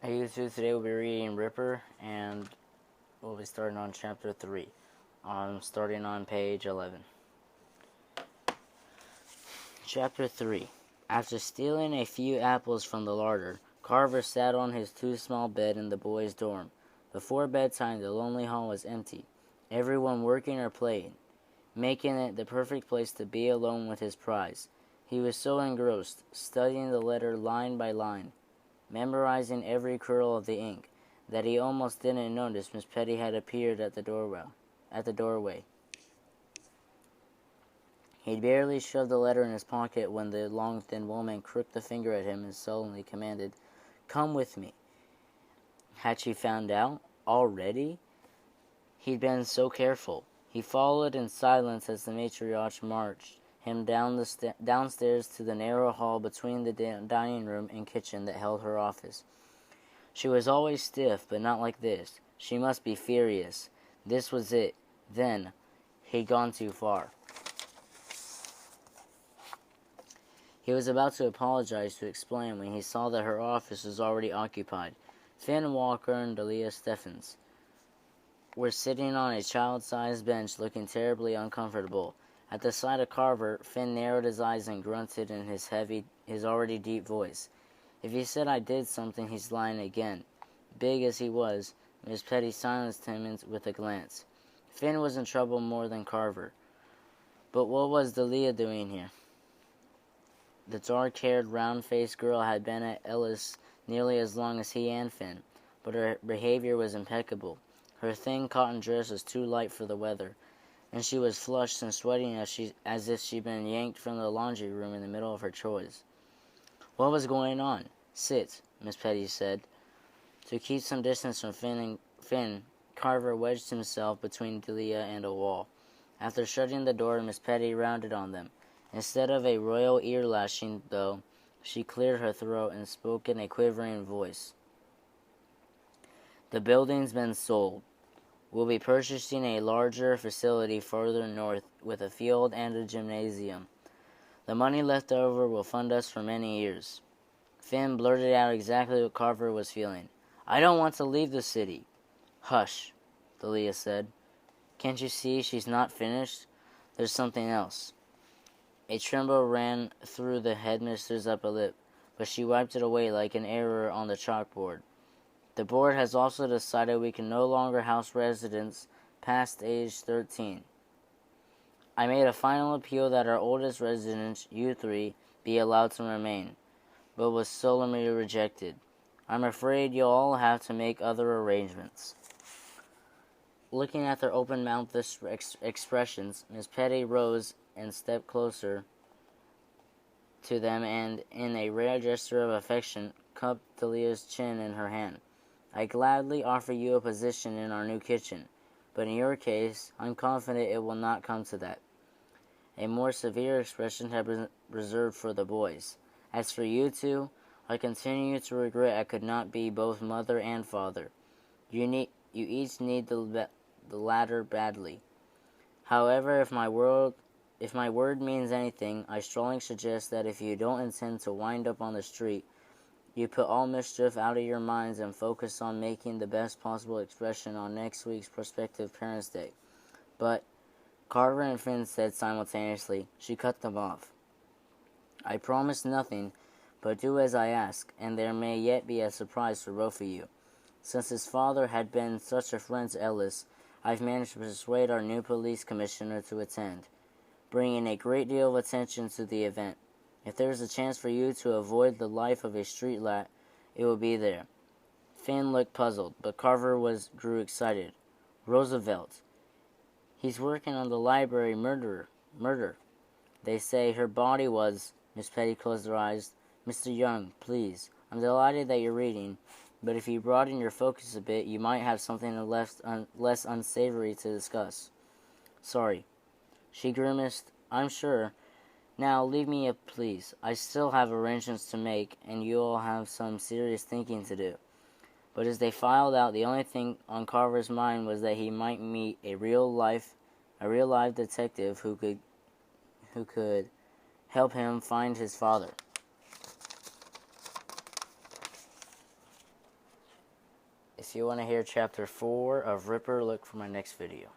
Hey YouTube, today we'll be reading Ripper, and we'll be starting on chapter 3. Starting on page 11. Chapter 3. After stealing a few apples from the larder, Carver sat on his too-small bed in the boys' dorm. Before bedtime, the lonely hall was empty, everyone working or playing, making it the perfect place to be alone with his prize. He was so engrossed, studying the letter line by line, memorizing every curl of the ink, that he almost didn't notice Miss Petty had appeared at the doorway. He'd barely shoved the letter in his pocket when the long, thin woman crooked a finger at him and sullenly commanded, "Come with me." Had she found out? Already? He'd been so careful. He followed in silence as the matriarch marched him downstairs to the narrow hall between the dining room and kitchen that held her office. She was always stiff, but not like this. She must be furious. This was it. Then, he'd gone too far. He was about to apologize, to explain, when he saw that her office was already occupied. Finn Walker and Delia Steffens were sitting on a child-sized bench, looking terribly uncomfortable. At the sight of Carver, Finn narrowed his eyes and grunted in his already deep voice. If he said I did something, he's lying again. Big as he was, Miss Petty silenced him with a glance. Finn was in trouble more than Carver. But what was Delia doing here? The dark-haired, round-faced girl had been at Ellis nearly as long as he and Finn, but her behavior was impeccable. Her thin cotton dress was too light for the weather, and she was flushed and sweating as if she'd been yanked from the laundry room in the middle of her chores. What was going on? Sit, Miss Petty said. To keep some distance from Finn, Carver wedged himself between Delia and a wall. After shutting the door, Miss Petty rounded on them. Instead of a royal ear-lashing, though, she cleared her throat and spoke in a quivering voice. The building's been sold. We'll be purchasing a larger facility further north with a field and a gymnasium. The money left over will fund us for many years. Finn blurted out exactly what Carver was feeling. I don't want to leave the city. Hush, Delia said. Can't you see she's not finished? There's something else. A tremble ran through the headmistress's upper lip, but she wiped it away like an error on the chalkboard. The board has also decided we can no longer house residents past age 13. I made a final appeal that our oldest resident, you three, be allowed to remain, but was solemnly rejected. I'm afraid you'll all have to make other arrangements. Looking at their open-mouthed expressions, Miss Petty rose and stepped closer to them and, in a rare gesture of affection, cupped Delia's chin in her hand. I gladly offer you a position in our new kitchen, but in your case, I'm confident it will not come to that. A more severe expression had been reserved for the boys. As for you two, I continue to regret I could not be both mother and father. You each need the latter badly. However, if my word means anything, I strongly suggest that if you don't intend to wind up on the street, you put all mischief out of your minds and focus on making the best possible expression on next week's prospective Parents' Day. But, Carver and Finn said simultaneously. She cut them off. I promise nothing, but do as I ask, and there may yet be a surprise for both of you. Since his father had been such a friend to Ellis, I've managed to persuade our new police commissioner to attend, bringing a great deal of attention to the event. If there is a chance for you to avoid the life of a street rat, it will be there. Finn looked puzzled, but Carver grew excited. Roosevelt. He's working on the library murder. They say her body was... Miss Petty closed her eyes. Mr. Young, please. I'm delighted that you're reading, but if you broaden your focus a bit, you might have something less unsavory to discuss. Sorry. She grimaced. I'm sure. Now, leave me please. I still have arrangements to make, and you all have some serious thinking to do. But as they filed out, the only thing on Carver's mind was that he might meet a real live detective who could help him find his father. If you want to hear chapter 4 of Ripper, look for my next video.